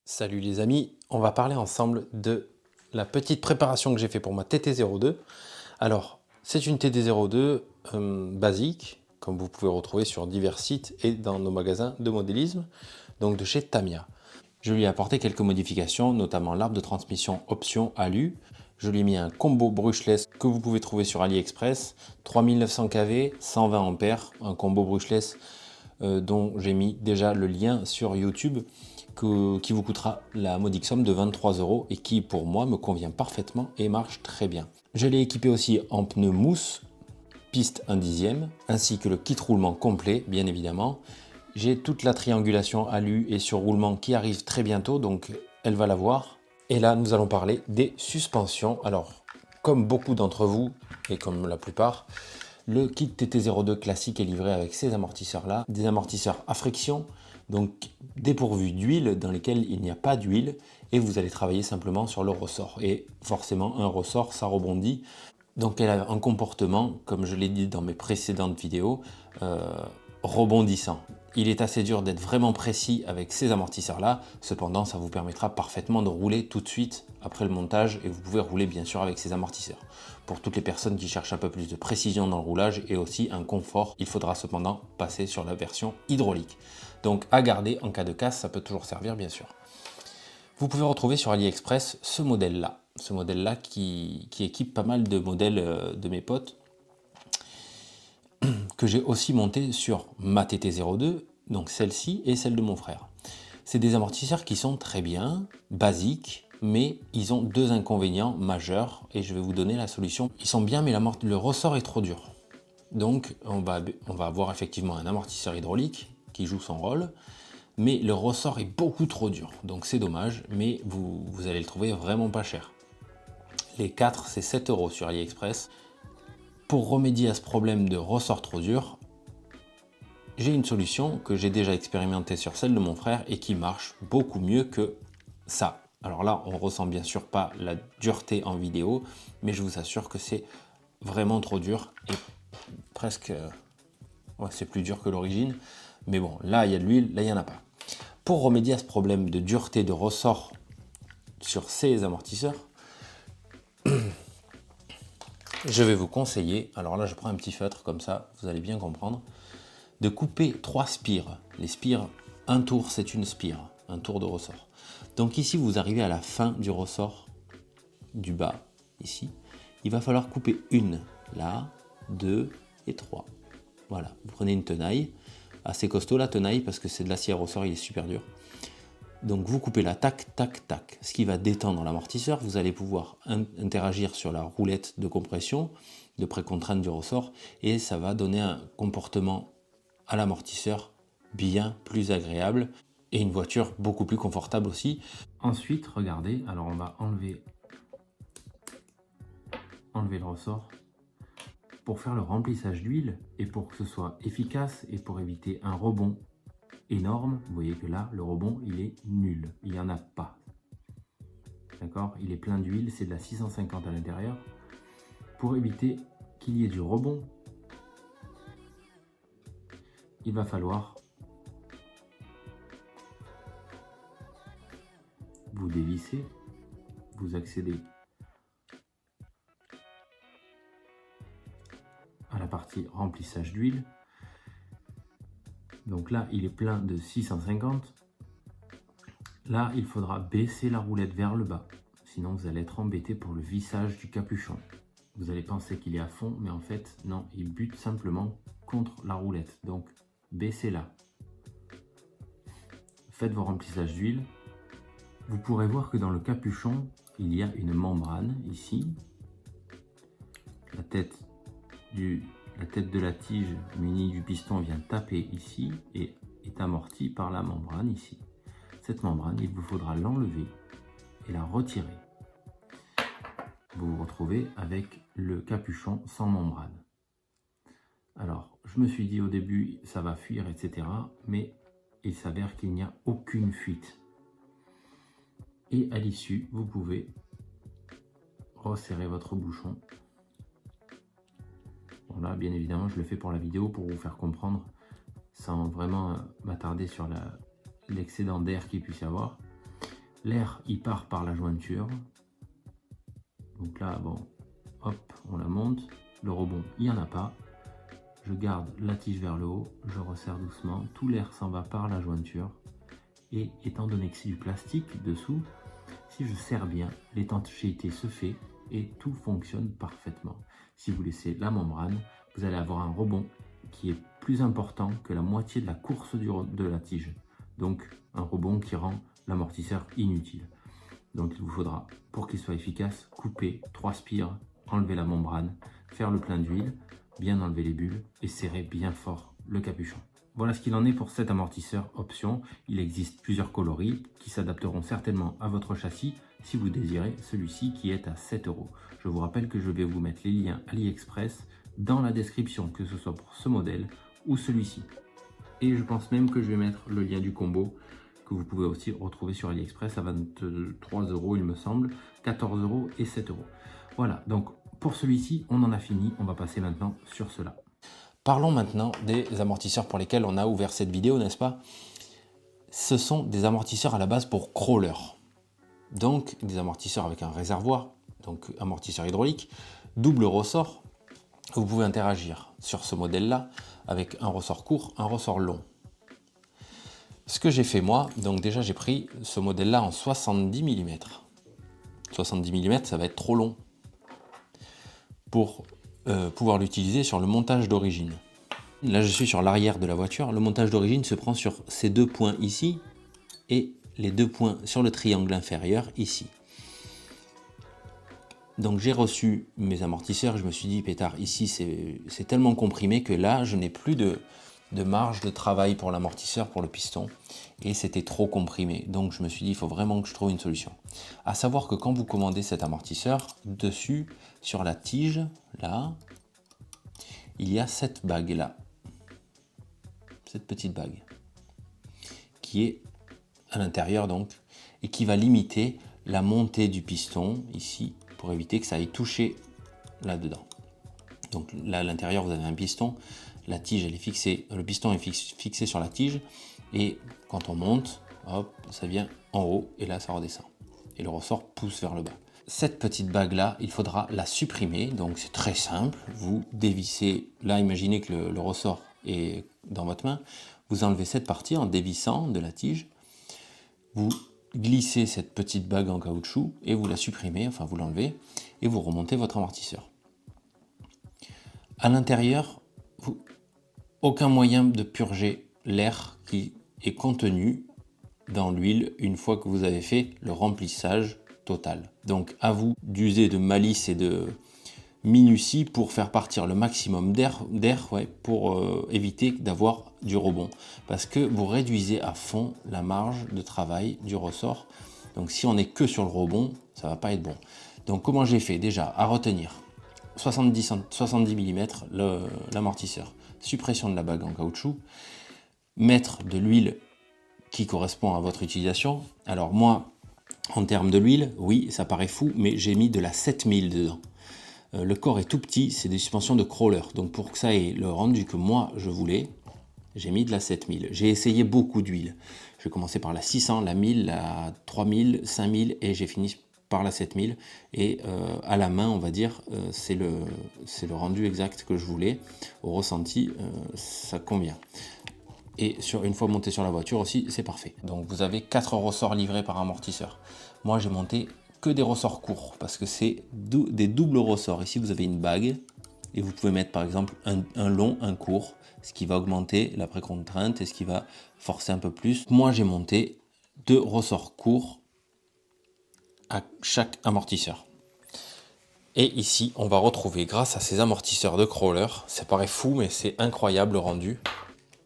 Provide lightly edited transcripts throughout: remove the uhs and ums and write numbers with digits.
Salut les amis, on va parler ensemble de la petite préparation que j'ai fait pour ma TT02. Alors, c'est une TT02 basique, comme vous pouvez retrouver sur divers sites et dans nos magasins de modélisme, donc de chez Tamiya. Je lui ai apporté quelques modifications, notamment l'arbre de transmission option alu. Je lui ai mis un combo brushless que vous pouvez trouver sur AliExpress, 3900 kV, 120 ampères, un combo brushless dont j'ai mis déjà le lien sur YouTube qui vous coûtera la modique somme de 23 € et qui pour moi me convient parfaitement et marche très bien. Je l'ai équipé aussi en pneus mousse, piste 1/10, ainsi que le kit roulement complet bien évidemment. J'ai toute la triangulation alu et sur roulement qui arrive très bientôt, donc elle va la voir. Et là nous allons parler des suspensions. Alors comme beaucoup d'entre vous et comme la plupart, le kit TT02 classique est livré avec ces amortisseurs là, des amortisseurs à friction, donc dépourvus d'huile, dans lesquels il n'y a pas d'huile, et vous allez travailler simplement sur le ressort. Et forcément un ressort ça rebondit, donc elle a un comportement, comme je l'ai dit dans mes précédentes vidéos, rebondissant. Il est assez dur d'être vraiment précis avec ces amortisseurs là, cependant ça vous permettra parfaitement de rouler tout de suite après le montage et vous pouvez rouler bien sûr avec ces amortisseurs. Pour toutes les personnes qui cherchent un peu plus de précision dans le roulage et aussi un confort, il faudra cependant passer sur la version hydraulique. Donc à garder en cas de casse, ça peut toujours servir bien sûr. Vous pouvez retrouver sur AliExpress ce modèle-là. Ce modèle-là qui équipe pas mal de modèles de mes potes, que j'ai aussi monté sur ma TT02, donc celle-ci et celle de mon frère. C'est des amortisseurs qui sont très bien, basiques, mais ils ont deux inconvénients majeurs et je vais vous donner la solution. Ils sont bien, mais le ressort est trop dur. Donc on va avoir effectivement un amortisseur hydraulique qui joue son rôle, mais le ressort est beaucoup trop dur. Donc c'est dommage, mais vous allez le trouver vraiment pas cher. Les 4, c'est 7 € sur AliExpress. Pour remédier à ce problème de ressort trop dur, j'ai une solution que j'ai déjà expérimentée sur celle de mon frère et qui marche beaucoup mieux que ça. Alors là, on ressent bien sûr pas la dureté en vidéo, mais je vous assure que c'est vraiment trop dur et presque, ouais, c'est plus dur que l'origine. Mais bon, là il y a de l'huile, là il n'y en a pas. Pour remédier à ce problème de dureté de ressort sur ces amortisseurs, je vais vous conseiller, alors là je prends un petit feutre comme ça, vous allez bien comprendre, de couper 3 spires. Les spires, un tour c'est une spire, un tour de ressort. Donc ici vous arrivez à la fin du ressort du bas, ici. Il va falloir couper une, là, 2 et 3. Voilà, vous prenez une tenaille, assez costaud la tenaille parce que c'est de l'acier à ressort, il est super dur. Donc vous coupez là, tac, tac, tac, ce qui va détendre l'amortisseur. Vous allez pouvoir interagir sur la roulette de compression, de précontrainte du ressort, et ça va donner un comportement à l'amortisseur bien plus agréable et une voiture beaucoup plus confortable aussi. Ensuite, regardez, alors on va enlever le ressort pour faire le remplissage d'huile et pour que ce soit efficace et pour éviter un rebond énorme. Vous voyez que là, le rebond, il est nul. Il n'y en a pas. D'accord? Il est plein d'huile, c'est de la 650 à l'intérieur. Pour éviter qu'il y ait du rebond, il va falloir vous dévisser, vous accédez à la partie remplissage d'huile. Donc là, il est plein de 650. Là, il faudra baisser la roulette vers le bas. Sinon, vous allez être embêté pour le vissage du capuchon. Vous allez penser qu'il est à fond, mais en fait, non, il bute simplement contre la roulette. Donc, baissez-la. Faites vos remplissages d'huile. Vous pourrez voir que dans le capuchon, il y a une membrane ici. La tête de la tige munie du piston vient taper ici et est amortie par la membrane ici. Cette membrane, il vous faudra l'enlever et la retirer. Vous vous retrouvez avec le capuchon sans membrane. Alors, je me suis dit au début, ça va fuir, etc. Mais il s'avère qu'il n'y a aucune fuite. Et à l'issue, vous pouvez resserrer votre bouchon. Bon là, bien évidemment, je le fais pour la vidéo pour vous faire comprendre sans vraiment m'attarder sur l'excédent d'air qu'il puisse y avoir. L'air, il part par la jointure. Donc là, bon, hop, on la monte. Le rebond, il n'y en a pas. Je garde la tige vers le haut, je resserre doucement. Tout l'air s'en va par la jointure. Et étant donné que c'est du plastique dessous, si je serre bien, l'étanchéité se fait et tout fonctionne parfaitement. Si vous laissez la membrane, vous allez avoir un rebond qui est plus important que la moitié de la course de la tige. Donc un rebond qui rend l'amortisseur inutile. Donc il vous faudra, pour qu'il soit efficace, couper 3 spires, enlever la membrane, faire le plein d'huile, bien enlever les bulles et serrer bien fort le capuchon. Voilà ce qu'il en est pour cet amortisseur option. Il existe plusieurs coloris qui s'adapteront certainement à votre châssis si vous désirez celui-ci qui est à 7 €. Je vous rappelle que je vais vous mettre les liens AliExpress dans la description, que ce soit pour ce modèle ou celui-ci. Et je pense même que je vais mettre le lien du combo que vous pouvez aussi retrouver sur AliExpress à 23 €, il me semble, 14 € et 7 €. Voilà, donc pour celui-ci, on en a fini. On va passer maintenant sur cela. Parlons maintenant des amortisseurs pour lesquels on a ouvert cette vidéo, n'est-ce pas? Ce sont des amortisseurs à la base pour crawler. Donc des amortisseurs avec un réservoir, donc amortisseur hydraulique, double ressort. Vous pouvez interagir sur ce modèle-là avec un ressort court, un ressort long. Ce que j'ai fait moi, donc déjà j'ai pris ce modèle-là en 70 mm. 70 mm, ça va être trop long pour pouvoir l'utiliser sur le montage d'origine. Là je suis sur l'arrière de la voiture, le montage d'origine se prend sur ces deux points ici et les deux points sur le triangle inférieur ici. Donc j'ai reçu mes amortisseurs, je me suis dit pétard, ici c'est tellement comprimé que là je n'ai plus de marge de travail pour l'amortisseur, pour le piston, et c'était trop comprimé. Donc je me suis dit il faut vraiment que je trouve une solution. À savoir que quand vous commandez cet amortisseur, dessus, sur la tige, là, il y a cette bague là, cette petite bague, qui est à l'intérieur donc, et qui va limiter la montée du piston ici, pour éviter que ça aille toucher là-dedans. Donc là à l'intérieur vous avez un piston, la tige elle est fixée, le piston est fixé sur la tige, et quand on monte, hop, ça vient en haut et là ça redescend. Et le ressort pousse vers le bas. Cette petite bague là, il faudra la supprimer, donc c'est très simple. Vous dévissez, là imaginez que le ressort est dans votre main, vous enlevez cette partie en dévissant de la tige, vous glissez cette petite bague en caoutchouc et vous la supprimez, enfin vous l'enlevez et vous remontez votre amortisseur. À l'intérieur, aucun moyen de purger l'air qui est contenu dans l'huile une fois que vous avez fait le remplissage total. Donc à vous d'user de malice et de minutie pour faire partir le maximum d'air pour éviter d'avoir du rebond, parce que vous réduisez à fond la marge de travail du ressort. Donc si on n'est que sur le rebond, ça va pas être bon. Donc comment j'ai fait? Déjà à retenir 70 mm l'amortisseur, suppression de la bague en caoutchouc, mettre de l'huile qui correspond à votre utilisation. Alors moi, en termes de l'huile, oui, ça paraît fou, mais j'ai mis de la 7000 dedans. Le corps est tout petit, c'est des suspensions de crawler. Donc pour que ça ait le rendu que moi je voulais, j'ai mis de la 7000. J'ai essayé beaucoup d'huile. J'ai commencé par la 600, la 1000, la 3000, 5000 et j'ai fini par la 7000. Et à la main, on va dire, c'est le rendu exact que je voulais. Au ressenti, ça convient. Et une fois monté sur la voiture aussi, c'est parfait. Donc vous avez 4 ressorts livrés par amortisseur. Moi j'ai monté que des ressorts courts parce que c'est des doubles ressorts. Ici vous avez une bague et vous pouvez mettre par exemple un long, un court, ce qui va augmenter la précontrainte et ce qui va forcer un peu plus. Moi j'ai monté 2 ressorts courts à chaque amortisseur. Et ici on va retrouver, grâce à ces amortisseurs de crawler, ça paraît fou mais c'est incroyable le rendu.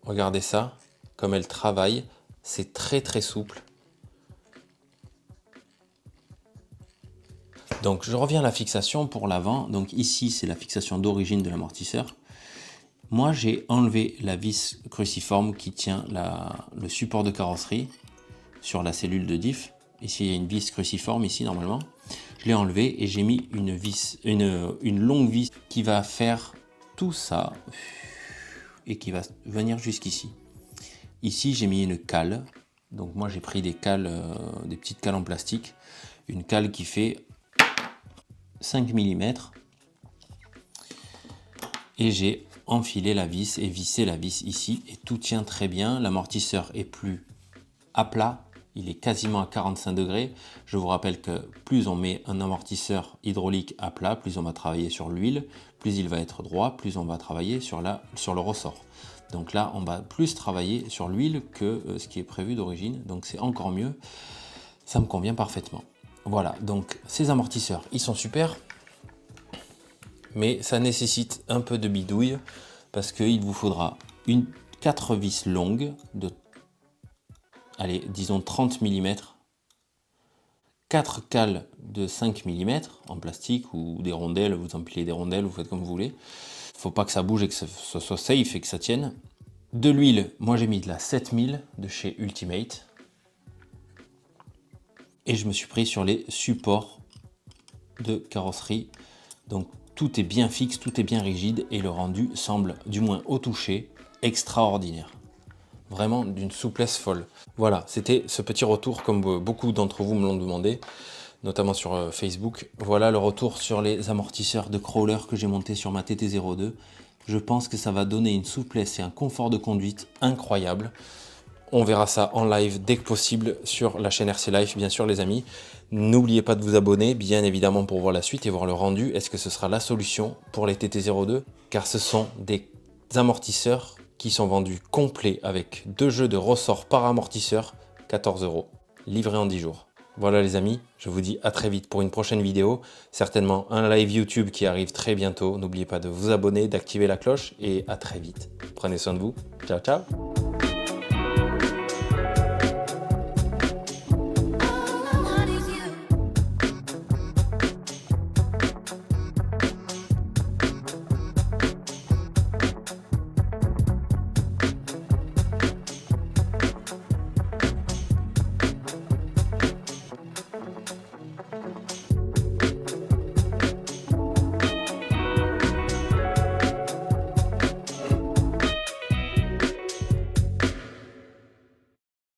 Regardez ça, comme elle travaille, c'est très très souple. Donc je reviens à la fixation pour l'avant. Donc ici c'est la fixation d'origine de l'amortisseur. Moi j'ai enlevé la vis cruciforme qui tient le support de carrosserie sur la cellule de diff. Ici il y a une vis cruciforme ici normalement. Je l'ai enlevé et j'ai mis une longue vis qui va faire tout ça et qui va venir jusqu'ici. Ici, j'ai mis une cale Donc moi j'ai pris des cales, des petites cales en plastique. Une cale qui fait 5 mm. Et j'ai enfilé la vis et vissé la vis ici. Et tout tient très bien. L'amortisseur est plus à plat. Il est quasiment à 45 degrés. Je vous rappelle que plus on met un amortisseur hydraulique à plat, plus on va travailler sur l'huile, plus il va être droit, plus on va travailler sur le ressort. Donc là, on va plus travailler sur l'huile que ce qui est prévu d'origine. Donc c'est encore mieux. Ça me convient parfaitement. Voilà, donc ces amortisseurs, ils sont super. Mais ça nécessite un peu de bidouille parce qu'il vous faudra 4 vis longues de, allez, disons 30 mm, 4 cales de 5 mm en plastique ou des rondelles, vous empilez des rondelles, vous faites comme vous voulez. Faut pas que ça bouge et que ça soit safe et que ça tienne. De l'huile, moi j'ai mis de la 7000 de chez Ultimate. Et je me suis pris sur les supports de carrosserie. Donc tout est bien fixe, tout est bien rigide et le rendu semble, du moins au toucher, extraordinaire. Vraiment d'une souplesse folle. Voilà, c'était ce petit retour comme beaucoup d'entre vous me l'ont demandé, notamment sur Facebook. Voilà le retour sur les amortisseurs de crawler que j'ai monté sur ma TT02. Je pense que ça va donner une souplesse et un confort de conduite incroyable. On verra ça en live dès que possible sur la chaîne RC Life, bien sûr les amis. N'oubliez pas de vous abonner, bien évidemment, pour voir la suite et voir le rendu. Est-ce que ce sera la solution pour les TT02? Car ce sont des amortisseurs qui sont vendus complets avec 2 jeux de ressorts par amortisseur, 14 €, livrés en 10 jours. Voilà les amis, je vous dis à très vite pour une prochaine vidéo. Certainement un live YouTube qui arrive très bientôt. N'oubliez pas de vous abonner, d'activer la cloche et à très vite. Prenez soin de vous. Ciao, ciao.